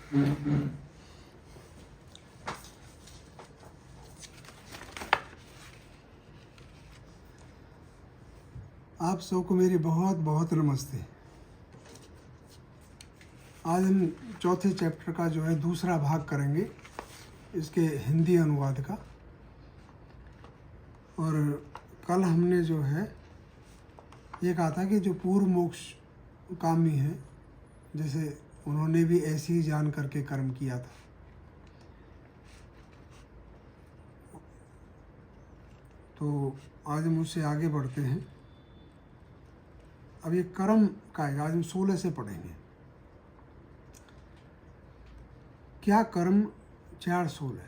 आप सबको मेरी बहुत बहुत नमस्ते। आज हम चौथे चैप्टर का जो है दूसरा भाग करेंगे, इसके हिंदी अनुवाद का। और कल हमने जो है ये कहा था कि जो पूर्व मोक्ष कामी है, जैसे उन्होंने भी ऐसे ही जान करके कर्म किया था। तो आज हम उससे आगे बढ़ते हैं। अब ये कर्म का है, आज हम 16 से पढ़ेंगे। क्या कर्म 4:16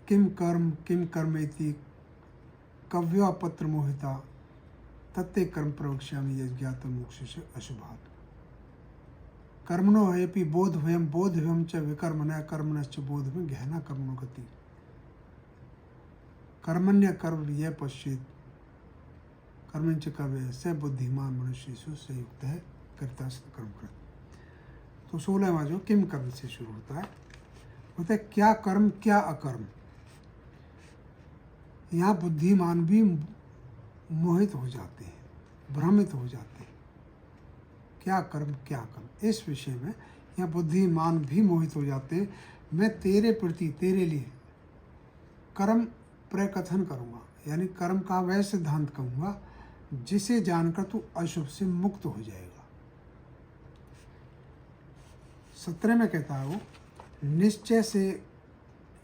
किम कर्मेति कव्यापत्र मोहिता तत्ते कर्म प्रवक्ष्यामि यज्ञातं मोक्षस्य अशुभात्। कर्मणो हेपि बोधव्यम च विकर्मण्य कर्मणश्च बोधव्यम गहना कर्मणो गति। कर्मण्य कर्म ये पश्चित कर्मण्य कर्म से बुद्धिमान मनुष्येषु से युक्त है कर्ता कर्म कृत। तो 16वां जो किम कर्म से शुरू होता है, होता है क्या कर्म क्या अकर्म। यहाँ बुद्धिमान भी मोहित हो जाते हैं, भ्रमित हो जाते हैं। क्या कर्म क्या कर्म, इस विषय में यहाँ बुद्धिमान भी मोहित हो जाते हैं। मैं तेरे प्रति, तेरे लिए कर्म प्रकथन करूँगा, यानी कर्म का वह सिद्धांत कहूँगा जिसे जानकर तू अशुभ से मुक्त हो जाएगा। 17 में कहता है वो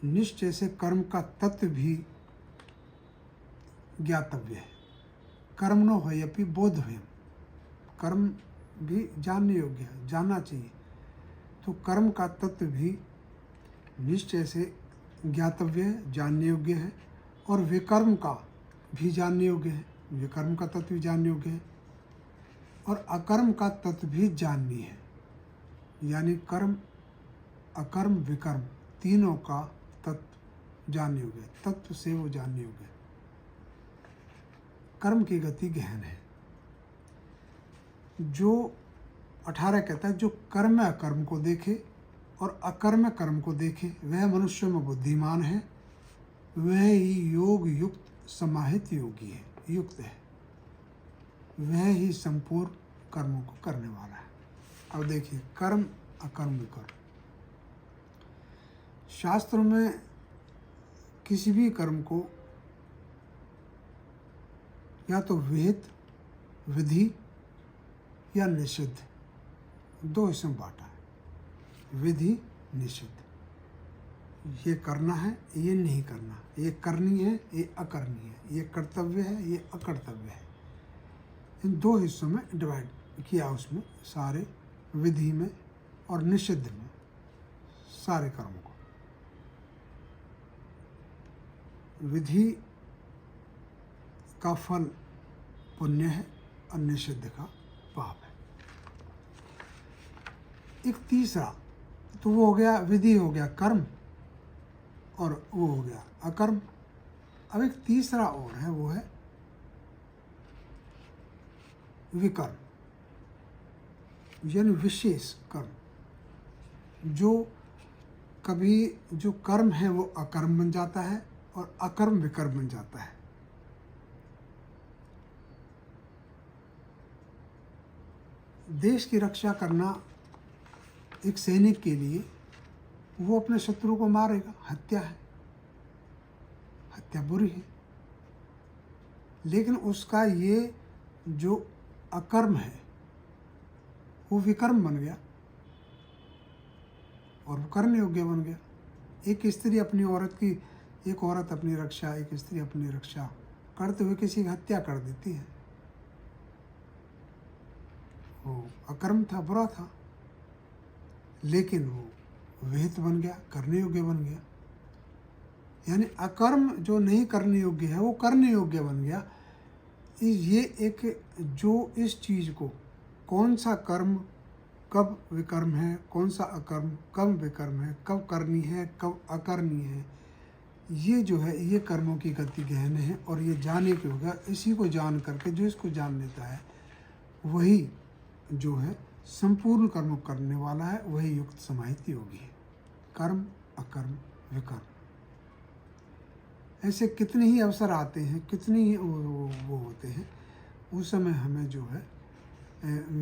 निश्चय से कर्म का तत्व भी ज्ञातव्य है। कर्म न हो यपि बोधव्यम, कर्म भी जानने योग्य है, जानना चाहिए। तो कर्म का तत्व भी निश्चय से ज्ञातव्य है, जानने योग्य है। और विकर्म का भी जानने योग्य है, विकर्म का तत्व भी जानने योग्य है। और अकर्म का तत्व भी जाननी है, यानी कर्म अकर्म विकर्म तीनों का तत्व जानने योग्य है, तत्व से वो जानने योग्य है। कर्म की गति गहन है। जो 18 कहता है जो कर्म अकर्म को देखे और अकर्म कर्म को देखे वह मनुष्य में बुद्धिमान है, वह ही योग युक्त समाहित योगी है, युक्त है, वह ही संपूर्ण कर्मों को करने वाला है। अब देखिए कर्म अकर्म विकर्म, शास्त्र में किसी भी कर्म को या तो विहित, विधि या निषिद्ध, दो हिस्सों में बांटा है। विधि निषिद्ध, ये करना है, ये नहीं करना, ये करनी है, ये अकरनी है, ये कर्तव्य है, ये अकर्तव्य है। इन दो हिस्सों में डिवाइड किया उसमें सारे, विधि में और निषिद्ध में सारे कर्मों को। विधि का फल पुण्य है और निषिद्ध का पाप है। एक तीसरा, तो वो हो गया विधि, हो गया कर्म, और वो हो गया अकर्म। अब एक तीसरा और है, वो है विकर्म, यानी विशेष कर्म। जो कभी जो कर्म है वो अकर्म बन जाता है और अकर्म विकर्म बन जाता है। देश की रक्षा करना एक सैनिक के लिए, वो अपने शत्रु को मारेगा, हत्या है, हत्या बुरी है। लेकिन उसका ये जो अकर्म है वो विकर्म बन गया और वो करने योग्य बन गया। एक स्त्री अपनी एक औरत अपनी रक्षा, एक स्त्री अपनी रक्षा करते हुए किसी की हत्या कर देती है, वो अकर्म था, बुरा था, लेकिन वो विहित बन गया, करने योग्य बन गया। यानी अकर्म जो नहीं करने योग्य है वो करने योग्य बन गया। ये एक जो इस चीज़ को, कौन सा कर्म कब विकर्म है, कौन सा अकर्म कब विकर्म है, कब करनी है कब अकरनी है, ये जो है ये कर्मों की गति गहन है। और ये जाने के होगा, इसी को जान करके जो इसको जान लेता है वही जो है संपूर्ण कर्म करने वाला है, वही युक्त समाहित योगी है। कर्म अकर्म विकर्म, ऐसे कितने ही अवसर आते हैं, कितने ही वो होते हैं, उस समय हमें जो है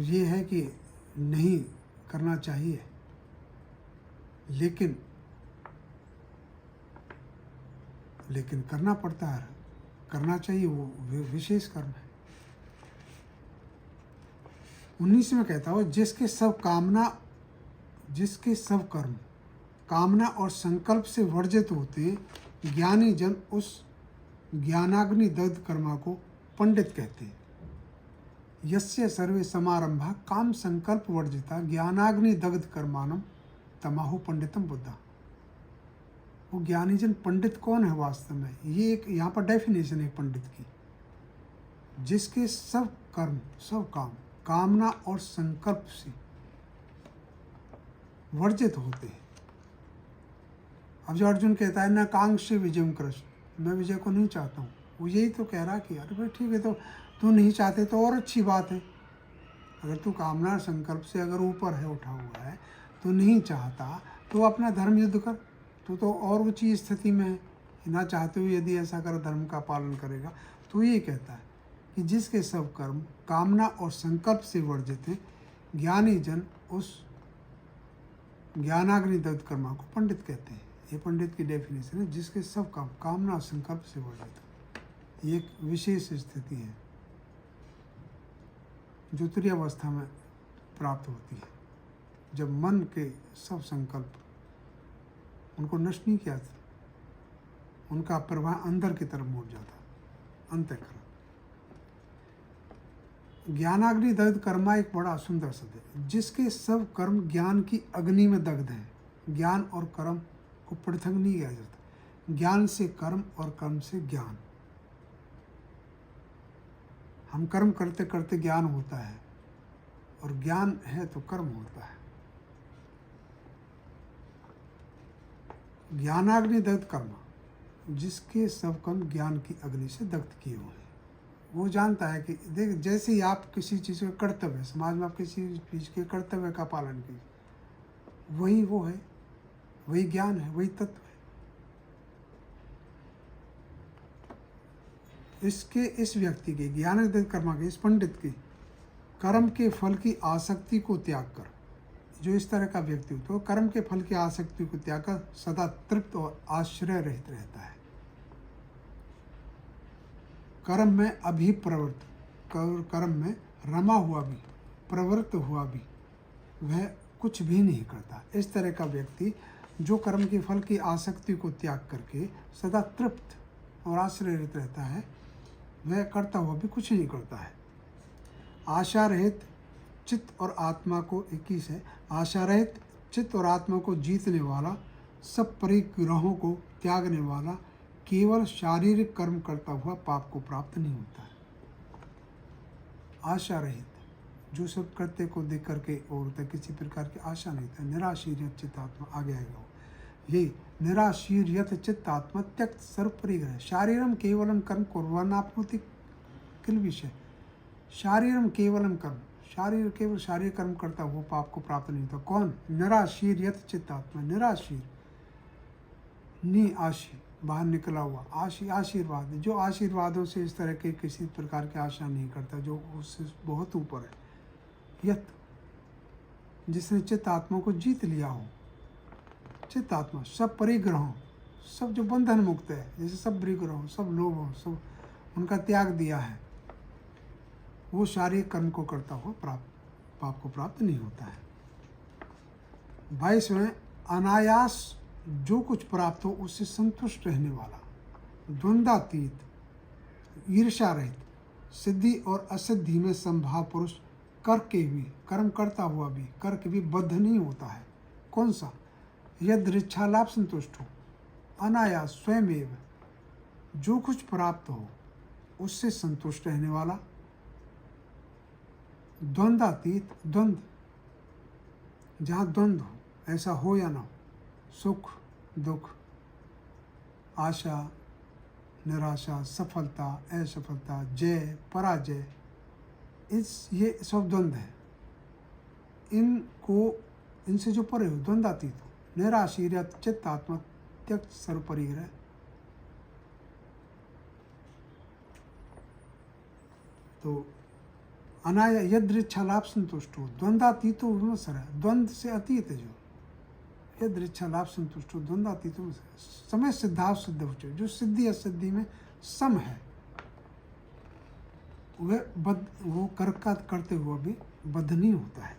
ये है कि नहीं करना चाहिए, लेकिन करना पड़ता है, करना चाहिए, वो विशेष कर्म है। 19 में कहता हो, जिसके सब कर्म कामना और संकल्प से वर्जित होते हैं, ज्ञानी जन उस ज्ञानाग्नि दग्ध कर्मा को पंडित कहते हैं। यस्य सर्वे समारंभा काम संकल्प वर्जिता ज्ञानाग्नि दग्ध कर्मानम तमाहु पंडितम बुद्धा। वो ज्ञानी जन पंडित कौन है वास्तव में? ये एक यहाँ पर डेफिनेशन है पंडित की। जिसके सब कर्म सब काम कामना और संकल्प से वर्जित होते हैं। अब जो अर्जुन कहता है न कांक्षे विजयम कृष्ण, मैं विजय को नहीं चाहता हूँ, वो यही तो कह रहा कि अरे भाई ठीक है, तो तू नहीं चाहते तो और अच्छी बात है। अगर तू कामना संकल्प से अगर ऊपर है, उठा हुआ है, तो नहीं चाहता तो अपना धर्म युद्ध कर, तो और ऊंची स्थिति में है। ना चाहते हुए यदि ऐसा कर धर्म का पालन करेगा, तो ये कहता है कि जिसके सब कर्म कामना और संकल्प से वर्जित हैं, ज्ञानी जन उस ज्ञानाग्नि दग्ध कर्मा को पंडित कहते हैं। ये पंडित की डेफिनेशन है, जिसके सब काम कामना और संकल्प से वर्जित हो। ये एक विशेष स्थिति है जो तुरीय अवस्था में प्राप्त होती है, जब मन के सब संकल्प उनको नष्ट नहीं किया था, उनका प्रवाह अंदर की तरफ मुड़ जाता, अंतःकरण। ज्ञानाग्नि दग्ध कर्मा एक बड़ा सुंदर शब्द है। जिसके सब कर्म ज्ञान की अग्नि में दग्ध हैं। ज्ञान और कर्म को पृथक नहीं किया जाता, ज्ञान से कर्म और कर्म से ज्ञान। हम कर्म करते करते ज्ञान होता है, और ज्ञान है तो कर्म होता है। ज्ञानाग्नि दग्ध कर्म, जिसके सब कर्म ज्ञान की अग्नि से दग्ध किए हुए हैं। वो जानता है कि देख, जैसे ही आप किसी चीज़ का कर्तव्य, समाज में आप किसी चीज़ के कर्तव्य का पालन कीजिए, वही वो है, वही ज्ञान है, वही तत्व है। इस व्यक्ति के ज्ञानाग्नि कर्मा के, इस पंडित के कर्म के फल की आसक्ति को त्याग कर, जो इस तरह का व्यक्ति हो, तो कर्म के फल की आसक्ति को त्याग कर सदा तृप्त और आश्रय रहित रहता है। कर्म में अभिप्रवृत्त, कर्म में रमा हुआ भी, प्रवृत्त हुआ भी, वह कुछ भी नहीं करता। इस तरह का व्यक्ति जो कर्म के फल की आसक्ति को त्याग करके सदा तृप्त और आश्रय रहित रहता है, वह करता हुआ भी कुछ नहीं करता है। आशा रहित चित्त और आत्मा को 21 है। आशा रहित चित्त और आत्मा को जीतने वाला, सब परिग्रहों को त्यागने वाला, केवल शारीरिक कर्म करता हुआ पाप को प्राप्त नहीं होता है। आशा रहित, जो सब कृत्य को देख करके और किसी प्रकार की आशा नहीं था। निराशीर्यत चित्तात्मा, आगे आएगा वो, ये निराशीर्यत चित्तात्मा त्यक्त सर्व परिग्रह शारीरम केवलम कर्म कुर्वन्नाप्नोति किल विषय। शारीरम केवलम कर्म, केवल शारीरिक कर्म करता हुआ पाप को प्राप्त नहीं होता। कौन? निराशीर्यत चित्तात्मा, निराशीर, निआशी, बाहर निकला हुआ, आशीर्वाद, जो आशीर्वादों से इस तरह के किसी प्रकार की आशा नहीं करता, जो उससे बहुत ऊपर है। यत, जिसने चित्त आत्मा को जीत लिया हो। चित्त आत्मा सब परिग्रहों, सब जो बंधन मुक्त है, जैसे सब परिग्रहों, सब लोभों, सब उनका त्याग दिया है, वो शारीरिक कर्म को करता हुआ पाप को प्राप्त नहीं होता है। 22वें, अनायास जो कुछ प्राप्त हो उससे संतुष्ट रहने वाला, द्वंद्वातीत, ईर्ष्या रहित, सिद्धि और असिद्धि में संभाव पुरुष, करके भी, कर्म करता हुआ भी, करके भी बद्ध नहीं होता है। कौन सा? यद इच्छा लाभ संतुष्ट हो, अनायास स्वयमेव जो कुछ प्राप्त हो उससे संतुष्ट रहने वाला, द्वंद्वातीत, द्वंद्व, जहाँ द्वंद्व हो, ऐसा हो या ना हो, सुख दुख, आशा निराशा, सफलता असफलता, जय पराजय, ये सब द्वंद्व है। इनसे जो परे हो, द्वंद्वातीत हो, निराशीर्य चित्त आत्मा त्यक्त सर्वपरिग्रह। तो अनाया यदृच्छा लाभ संतुष्ट हो, द्वंद्वातीत हो विमर्शर है, द्वंद्व से अतीत है जो यदृच्छा लाभ संतुष्ट हो, द्वंद्वातीत हो समय सिद्धाव सिद्ध हो, जो सिद्धि असिद्धि में सम है, वो करते हुए भी बद्ध नहीं होता है।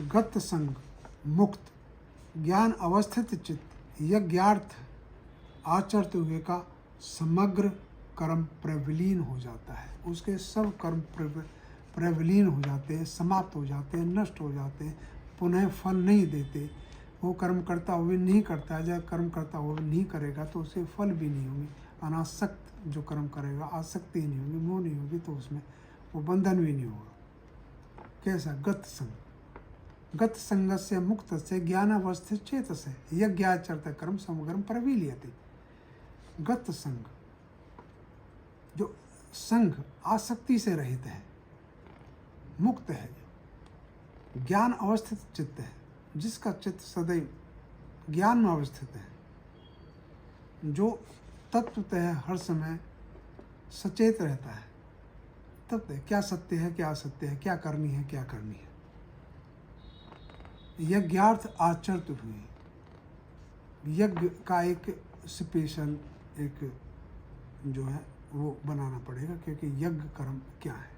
गत संग मुक्त ज्ञान अवस्थित चित्त यज्ञार्थ आचरते हुए का समग्र कर्म प्रविलीन हो जाता है, उसके सब कर्म प्रविलीन हो जाते हैं, समाप्त हो जाते हैं, नष्ट हो जाते हैं, पुनः फल नहीं देते। वो कर्म करता हुए नहीं करता है, जब कर्म करता हुए नहीं करेगा तो उसे फल भी नहीं होंगे। अनासक्त जो कर्म करेगा, आसक्ति नहीं होगी, मोह नहीं होगी, तो उसमें वो बंधन भी नहीं होगा। कैसा? गत संग, गत संग से मुक्त से ज्ञान अवस्थित चेत से यज्ञाचरत कर्म समग्रम प्रविलीयते। गत संग, जो संग आसक्ति से रहित है, मुक्त है, ज्ञान अवस्थित चित्त है, जिसका चित्त सदैव ज्ञान में अवस्थित है, जो तत्वतः हर समय सचेत रहता है। तत्व क्या सत्य है, क्या असत्य है, क्या करनी है, क्या करनी है, यज्ञार्थ आचरते हुए। यज्ञ का एक स्पेशल एक जो है वो बनाना पड़ेगा, क्योंकि यज्ञ कर्म क्या है।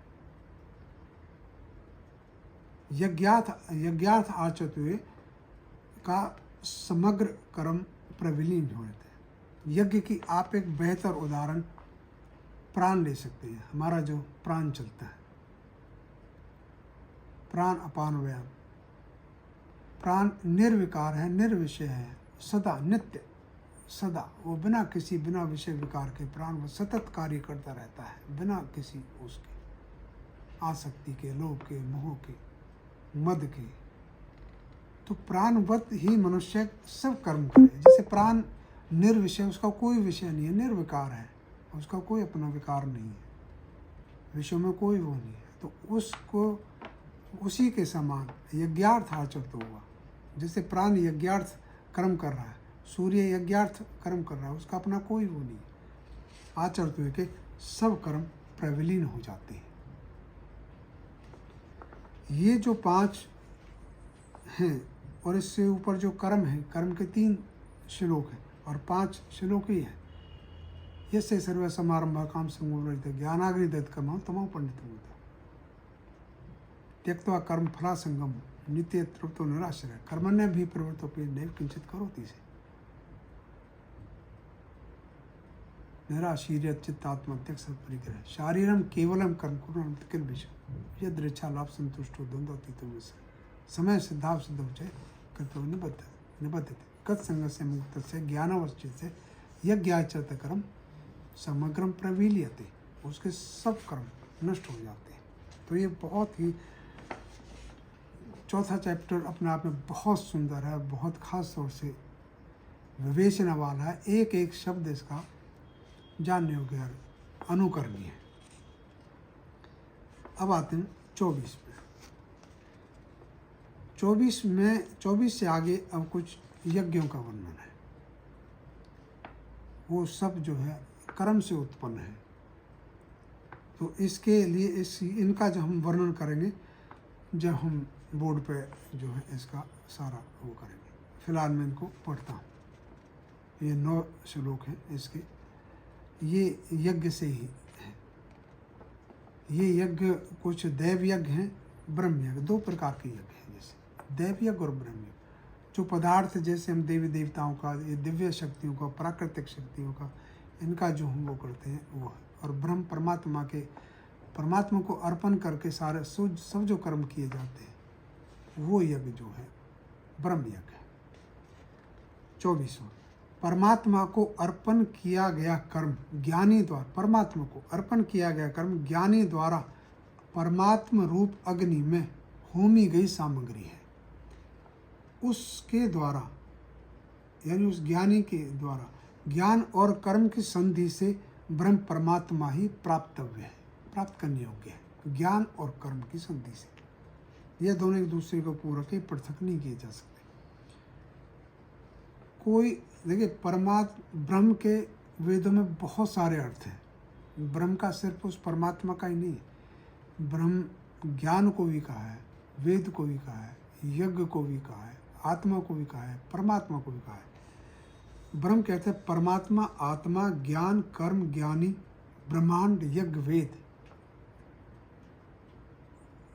यज्ञार्थ आचरते हुए का समग्र कर्म प्रविलीन हो जाते हैं। यज्ञ की आप एक बेहतर उदाहरण प्राण ले सकते हैं। हमारा जो प्राण चलता है, प्राण अपान व्यायाम, प्राण निर्विकार है, निर्विषय है, सदा नित्य, सदा वो बिना विषय विकार के प्राण वो सतत कार्य करता रहता है, बिना किसी उसके आसक्ति के, लोभ के, मोह के, मद के। तो प्राणवत ही मनुष्य सब कर्म करे। जैसे प्राण निर्विषय, उसका कोई विषय नहीं है, निर्विकार है, उसका कोई अपना विकार नहीं है, विषयों में कोई वो नहीं है, तो उसको उसी के समान यज्ञार्थ आचरित होगा। जैसे प्राण यज्ञार्थ कर्म कर रहा है, सूर्य यज्ञार्थ कर्म कर रहा है, उसका अपना कोई वो नहीं है। आचरित हुए के सब कर्म प्रविलीन हो जाते हैं। ये जो 5 हैं और इससे ऊपर जो कर्म है, कर्म के 3 श्लोक हैं और 5 श्लोक ही हैं। यस्य सर्व समारंभ काम संगोरित ज्ञानाग्निदत्त कर्म तमो पंडित होता त्यक्त्वा कर्म फला संगम नित्य तृप्तो निराश्रय कर्मण्य भी प्रवृत्तोपि नैव किंचित करोति से निराशीर्य चित्तात्मा त्यक्त परिग्रह शारीरम केवलम कर्म कुर्वन् किल विषय यद इच्छा लाभ संतुष्टो द्वंद्वातीतो में समय सिद्धाव सिद्ध हो जाए कर्तव्य निबद्धते कत संग से मुक्त से ज्ञानावस्थित से यज्ञाचरित कर्म समग्रम प्रविलीयते, उसके सब कर्म नष्ट हो जाते हैं। तो ये बहुत ही चौथा चैप्टर अपने आप में बहुत सुंदर है, बहुत खास तौर से विवेचना वाला है, एक एक शब्द इसका जानने योग्य अनुकरणीय है। अब आते हैं 24 में। 24 से आगे अब कुछ यज्ञों का वर्णन है। वो सब जो है कर्म से उत्पन्न है। तो इसके लिए इनका जो हम वर्णन करेंगे जब हम बोर्ड पे जो है इसका सारा वो करेंगे। फिलहाल मैं इनको पढ़ता हूँ। ये 9 श्लोक हैं इसके। ये यज्ञ से ही है। ये यज्ञ कुछ दैव यज्ञ हैं, ब्रह्म यज्ञ, 2 प्रकार के यज्ञ हैं। जैसे दैव यज्ञ और ब्रह्म यज्ञ, जो पदार्थ जैसे हम देवी देवताओं का, ये दिव्य शक्तियों का, प्राकृतिक शक्तियों का, इनका जो हम वो करते हैं वो है। और ब्रह्म परमात्मा को अर्पण करके सारे सब जो कर्म किए जाते हैं वो यज्ञ जो है ब्रह्म यज्ञ है। 24वां, परमात्मा को अर्पण किया गया कर्म ज्ञानी द्वारा, परमात्मा को अर्पण किया गया कर्म ज्ञानी द्वारा परमात्म रूप अग्नि में होमी गई सामग्री है। उसके द्वारा यानी उस ज्ञानी के द्वारा ज्ञान और कर्म की संधि से ब्रह्म परमात्मा ही प्राप्तव्य है, प्राप्त करने योग्य है। ज्ञान और कर्म की संधि से ये दोनों एक दूसरे को पूरक है, पृथक नहीं किए जा सकते। कोई देखिए, परमात्मा ब्रह्म के वेदों में बहुत सारे अर्थ हैं। ब्रह्म का सिर्फ उस परमात्मा का ही नहीं, ब्रह्म ज्ञान को भी कहा है, वेद को भी कहा है, यज्ञ को भी कहा है, आत्मा को भी कहा है, परमात्मा को भी कहा है। ब्रह्म कहते हैं परमात्मा, आत्मा, ज्ञान, कर्म, ज्ञानी, ब्रह्मांड, यज्ञ, वेद।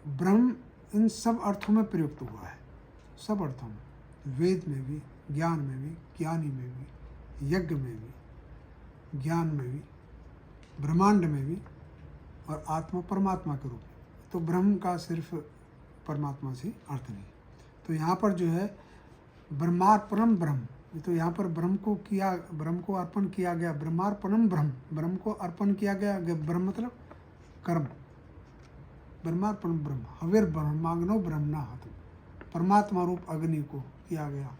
ब्रह्म इन सब अर्थों में प्रयुक्त हुआ है, सब अर्थों में, वेद में भी, ज्ञान में भी, ज्ञानी में भी, यज्ञ में भी, ज्ञान में भी, ब्रह्मांड में भी, और आत्मा परमात्मा के रूप में। तो ब्रह्म का सिर्फ परमात्मा से अर्थ नहीं। तो यहाँ पर जो है ब्रह्मार्पणम ब्रह्म, तो यहाँ पर ब्रह्म को अर्पण किया गया, ब्रह्मार्पणम ब्रह्म, ब्रह्म को अर्पण किया गया। ब्रह्म मतलब कर्म, ब्रह्मार्पणम ब्रह्म, हविर ब्रह्माग्नो ब्रह्मणा हतम, परमात्मा रूप अग्नि को किया गया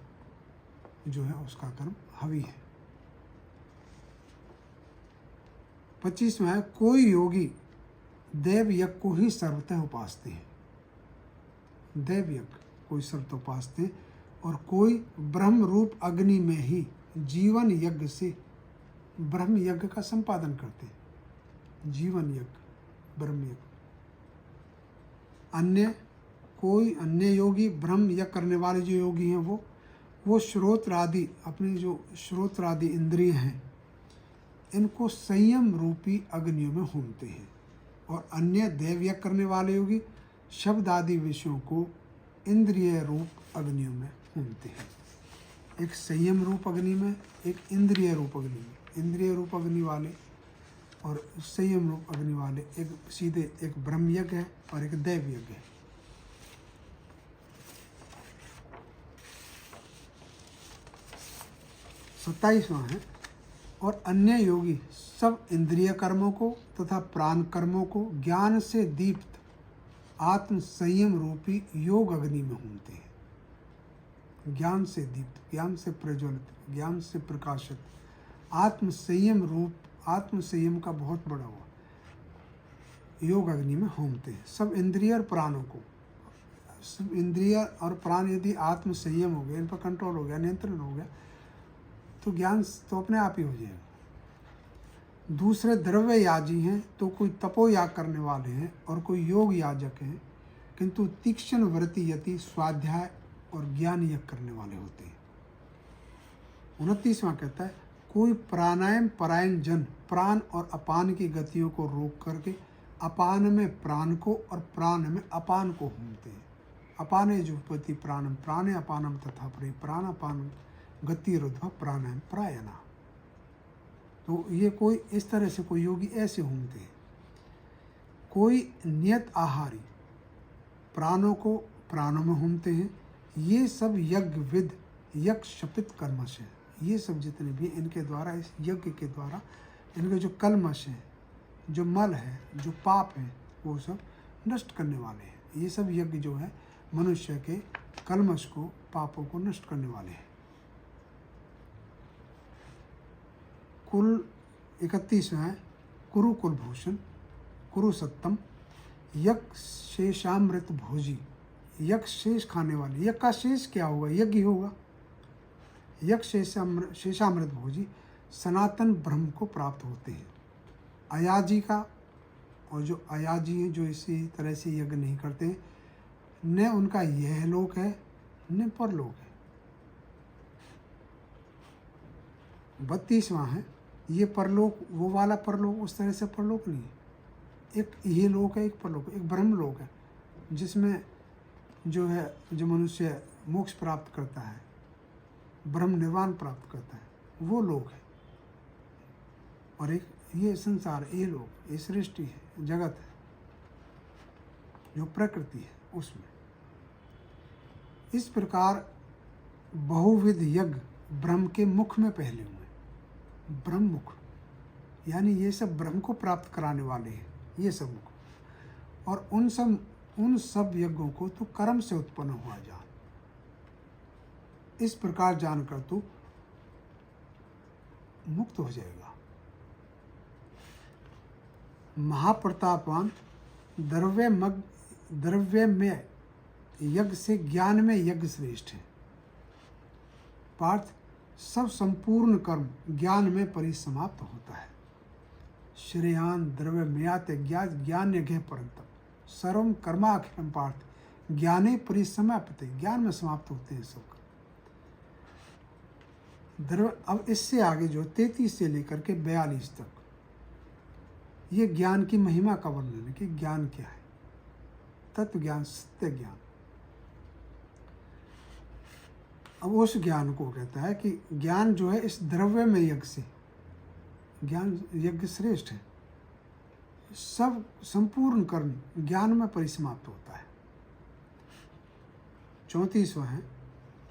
जो है उसका कर्म हवि है। 25वां है, कोई योगी देव यज्ञ को ही सर्वतः उपासते हैं। देव यज्ञ कोई सर्वतः उपासते हैं, और कोई ब्रह्म रूप अग्नि में ही जीवन यज्ञ से ब्रह्म यज्ञ का संपादन करते हैं। जीवन यज्ञ, ब्रह्म यज्ञ। अन्य योगी, ब्रह्म यज्ञ करने वाले जो योगी हैं वो श्रोत्रादि, अपनी जो श्रोत्रादि इंद्रिय हैं इनको संयम रूपी अग्नियों में होमते हैं। और अन्य देव यज्ञ करने वाले योगी शब्द आदि विषयों को इंद्रिय रूप अग्नियों में होमते हैं। एक संयम रूप अग्नि में, एक इंद्रिय रूप अग्नि में। इंद्रिय रूप अग्नि वाले और संयम रूप अग्नि वाले एक सीधे एक ब्रह्म यज्ञ है और एक देव यज्ञ है। सत्ताईसवां है, और अन्य योगी सब इंद्रिय कर्मों को तथा प्राण कर्मों को ज्ञान से दीप्त आत्म संयम रूपी योग अग्नि में होमते हैं। ज्ञान से दीप्त, ज्ञान से प्रज्वलित, ज्ञान से प्रकाशित आत्म संयम रूप, आत्म संयम का बहुत बड़ा हुआ योग अग्नि में होमते हैं। सब इंद्रिय और प्राणों को, सब इंद्रिय और प्राण यदि आत्म संयम हो गया, इन पर कंट्रोल हो गया, नियंत्रण हो गया, तो ज्ञान तो अपने आप ही हो जाएगा। दूसरे द्रव्य याजी हैं, तो कोई तपो याग करने वाले हैं और कोई योग याजक हैं, किंतु तीक्ष्ण व्रति यति स्वाध्याय और ज्ञान यज्ञ करने वाले होते हैं। 29वां कहता है, कोई प्राणायाम परायण जन प्राण और अपान की गतियों को रोक करके अपान में प्राण को और प्राण में अपान को होमते हैं। अपाने जुपति प्राणम प्राणे अपानम तथा प्राण अपान गति रुद्ध प्राणायाम प्रायना। तो ये कोई इस तरह से कोई योगी ऐसे होमते हैं। कोई नियत आहारी प्राणों को प्राणों में होमते हैं। ये सब यज्ञ विद यज्ञ शपित कर्मश है। ये सब जितने भी इनके द्वारा, इस यज्ञ के द्वारा इनके जो कलमश हैं, जो मल है, जो पाप है, वो सब नष्ट करने वाले हैं। ये सब यज्ञ जो है मनुष्य के कलमश को, पापों को नष्ट करने वाले हैं। कुल 31वां है, कुरु कुलभूषण कुरु सत्तम यज्ञ शेषामृत भोजी, यज्ञ शेष खाने वाले। यज्ञ का शेष क्या होगा? यज्ञ होगा। यज्ञ शेषामृत भोजी सनातन ब्रह्म को प्राप्त होते हैं। अयाजी का, और जो अयाजी हैं, जो इसी तरह से यज्ञ नहीं करते हैं, न उनका यह लोक है न परलोक है। 32वां है, ये परलोक वो वाला परलोक उस तरह से परलोक नहीं है। एक ये लोक है, एक परलोक, एक ब्रह्म लोक है जिसमें जो है, जो मनुष्य मोक्ष प्राप्त करता है, ब्रह्म निर्वाण प्राप्त करता है, वो लोक है। और एक ये संसार, ये लोक, ये सृष्टि है, जगत है, जो प्रकृति है, उसमें। इस प्रकार बहुविध यज्ञ ब्रह्म के मुख में पहले हुए। ब्रह्म मुख यानी ये सब ब्रह्म को प्राप्त कराने वाले हैं, ये सब मुख। और उन सब यज्ञों को तो कर्म से उत्पन्न हुआ जान। इस प्रकार जानकर तू मुक्त हो जाएगा। महाप्रतापवान द्रव्य में यज्ञ से ज्ञान में यज्ञ श्रेष्ठ है। पार्थ, सब संपूर्ण कर्म ज्ञान में परिसमाप्त होता है। श्रेयान द्रव्य मयात ज्ञान यज्ञ परंतप सर्वम कर्माखिलम पार्थ ज्ञाने परिसमाप्त, ज्ञान में समाप्त होते हैं सब। द्रव्य, अब इससे आगे जो 33 से लेकर के 42 तक ये ज्ञान की महिमा का वर्णन है कि ज्ञान क्या है। तत्व ज्ञान, सत्य ज्ञान। अब उस ज्ञान को कहता है कि ज्ञान जो है इस द्रव्य में यज्ञ से, ज्ञान यज्ञ श्रेष्ठ है। सब संपूर्ण कर्म ज्ञान में परिसमाप्त होता है। 34वां है,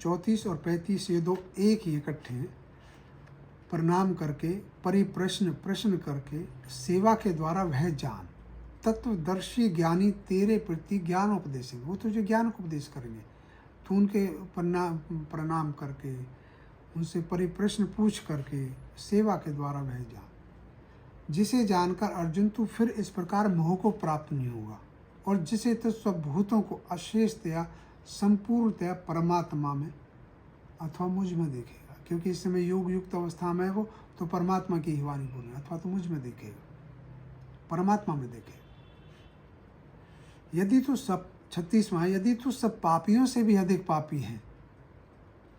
34 और 35 ये दो एक ही इकट्ठे हैं। प्रणाम करके परिप्रश्न प्रश्न करके सेवा के द्वारा वह जान तत्वदर्शी ज्ञानी तेरे प्रति ज्ञान उपदेश। वो तुझे ज्ञान को उपदेश करेंगे, तो उनके प्रणाम करके उनसे परिप्रश्न पूछ करके सेवा के द्वारा वह जान, जिसे जानकर अर्जुन तू फिर इस प्रकार मोह को प्राप्त नहीं होगा, और जिसे तो सब भूतों को अशेषतया संपूर्णतया परमात्मा में अथवा मुझ में देखेगा, क्योंकि इस समय योग युक्त अवस्था में वो तो परमात्मा की ही वाणी बोलेगा, अथवा तो मुझ में देखेगा, परमात्मा में देखेगा। यदि तो सब 36वां, यदि तो सब पापियों से भी अधिक पापी है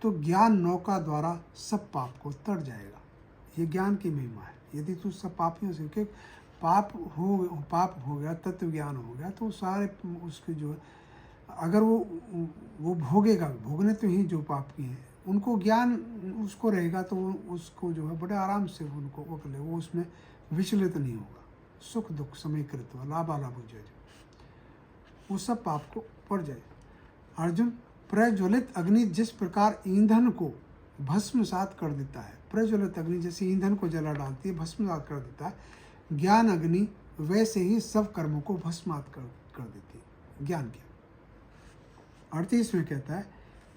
तो ज्ञान नौका द्वारा सब पाप को तर जाएगा। ये ज्ञान की महिमा है। यदि तू सब पापियों से, क्योंकि पाप हो गया, तत्व ज्ञान हो गया, तो सारे उसके जो है, अगर वो भोगेगा, भोगने तो ही जो पापी हैं उनको ज्ञान उसको रहेगा, तो उसको जो है बड़े आराम से उनको वो कर ले, वो उसमें विचलित नहीं होगा। सुख दुख समीकृत लाभालाभ जय, वो सब पाप को पड़ जाए। अर्जुन, प्रज्वलित अग्नि जिस प्रकार ईंधन को भस्मसात कर देता है, प्रज्वलित अग्नि जैसे ईंधन को जला डालती है, भस्मसात कर देता है, ज्ञान अग्नि वैसे ही सब कर्मों को भस्मात कर देती है। ज्ञान क्या 38 में कहता है,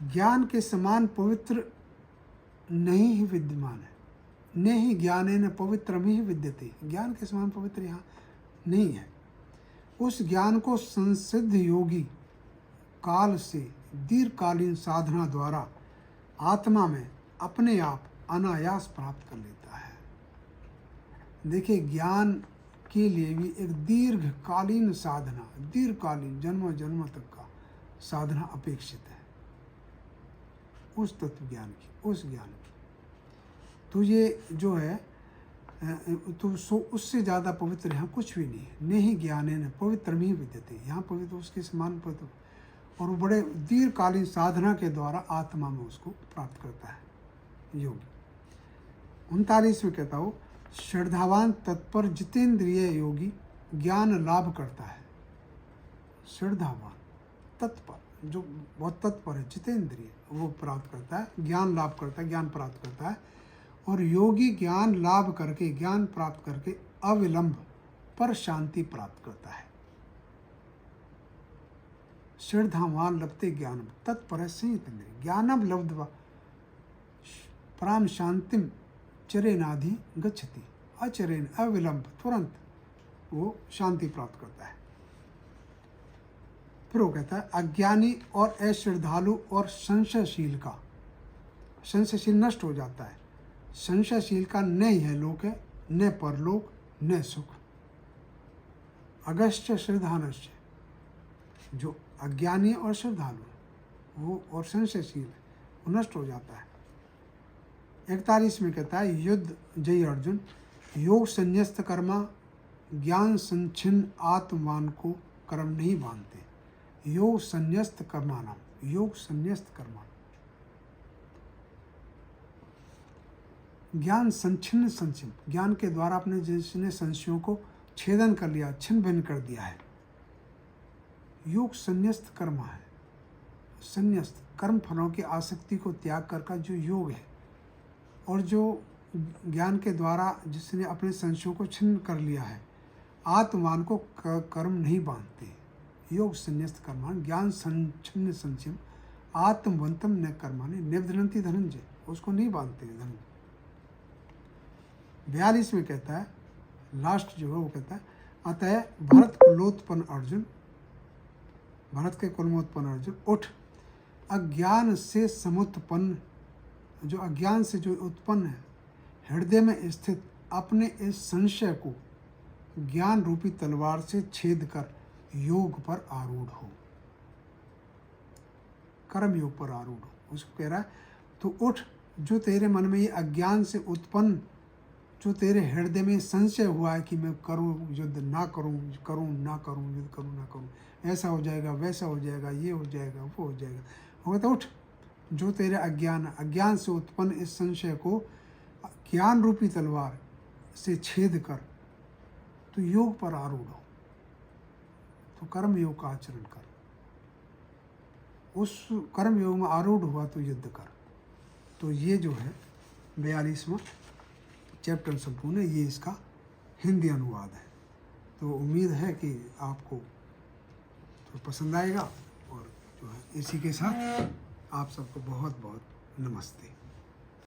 ज्ञान के समान पवित्र नहीं ही विद्यमान है, न ही ज्ञानेन पवित्रम ही विद्यते। ज्ञान के समान पवित्र यहाँ नहीं है। उस ज्ञान को संसिद्ध योगी काल से दीर्घकालीन साधना द्वारा आत्मा में अपने आप अनायास प्राप्त कर लेता है। देखिए, ज्ञान के लिए भी एक दीर्घकालीन साधना, दीर्घकालीन जन्मों जन्मों तक का साधना अपेक्षित है। उस तत्व ज्ञान की, उस ज्ञान की, तो ये जो है तो उससे ज़्यादा पवित्र यहाँ कुछ भी नहीं है। नहीं ज्ञान है, पवित्र में ही विद्यते, यहाँ पवित्र उसके समान पवित्र, और वो बड़े दीर्घकालीन साधना के द्वारा आत्मा में उसको प्राप्त करता है योगी। 39 में कहता हूँ, श्रद्धावान तत्पर जितेंद्रिय योगी ज्ञान लाभ करता है। श्रद्धावान तत्पर, जो बहुत तत्पर है, जितेंद्रिय, वो प्राप्त करता है, ज्ञान लाभ करता है, ज्ञान प्राप्त करता है। और योगी ज्ञान लाभ करके, ज्ञान प्राप्त करके अविलंब पर शांति प्राप्त करता है। श्रद्धावान लभते ज्ञानम तत्पर संयतेन्द्रिय ज्ञानम लब्ध्वा पराम शांतिम चरेनाधि गच्छति। अचरेन, अविलंब, तुरंत वो शांति प्राप्त करता है। फिर वो कहता है, अज्ञानी और अश्रद्धालु और संशयशील का, संशयशील नष्ट हो जाता है। संशयशील का न यह लोक है, न परलोक, न सुख। अगस्त्य श्रद्धानश्च, जो अज्ञानी और श्रद्धालु वो और संशयशील है, वो नष्ट हो जाता है। 41 में कहता है, युद्ध जय अर्जुन, योग संन्यस्त कर्मा ज्ञान संचिन्न आत्मवान को कर्म नहीं बांधते। योग संन्यस्त कर्मा नाम, योग संन्यस्त कर्मा, ज्ञान संचिन्न संचिन, ज्ञान के द्वारा अपने जिसने संशयों को छेदन कर लिया, छिन्न भिन्न कर दिया है। योग संन्यस्त कर्मा है, संन्यस्त कर्म फलों की आसक्ति को त्याग कर का जो योग है, और जो ज्ञान के द्वारा जिसने अपने संशयों को छिन्न कर लिया है, आत्मवान को कर्म नहीं बांधते। योग संन्यस्त कर्मान ज्ञान संचिन्न संचिम आत्मवंतम न कर्मानि निबध्नन्ति धनंजय, उसको नहीं बांधते धन। 42 में कहता है, लास्ट जो है वो कहता है, अतः भरत कुलोत्पन्न अर्जुन भरत के कुल में उत्पन्न अर्जुन, उठ अज्ञान से समुत्पन्न, जो अज्ञान से जो उत्पन्न है, हृदय में स्थित अपने इस संशय को ज्ञान रूपी तलवार से छेद कर योग पर आरूढ़ हो, कर्म योग पर आरूढ़ हो। उसको कह रहा है तो उठ, जो तेरे मन में ये अज्ञान से उत्पन्न, जो तेरे हृदय में संशय हुआ है कि मैं करूं युद्ध ना करूं, करूं ना करूं, युद्ध करूं ना करूं, ऐसा हो जाएगा, वैसा हो जाएगा, ये हो जाएगा, वो हो जाएगा, होगा तो उठ, जो तेरे अज्ञान से उत्पन्न इस संशय को ज्ञान रूपी तलवार से छेद कर तो योग पर आरूढ़ हो, तो कर्म योग का आचरण कर। उस कर्म योग में आरूढ़ हुआ तो युद्ध कर। तो ये जो है 42वां चैप्टर संपूर्ण है, ये इसका हिंदी अनुवाद है। तो उम्मीद है कि आपको तो पसंद आएगा, और जो है इसी के साथ आप सबको बहुत बहुत नमस्ते।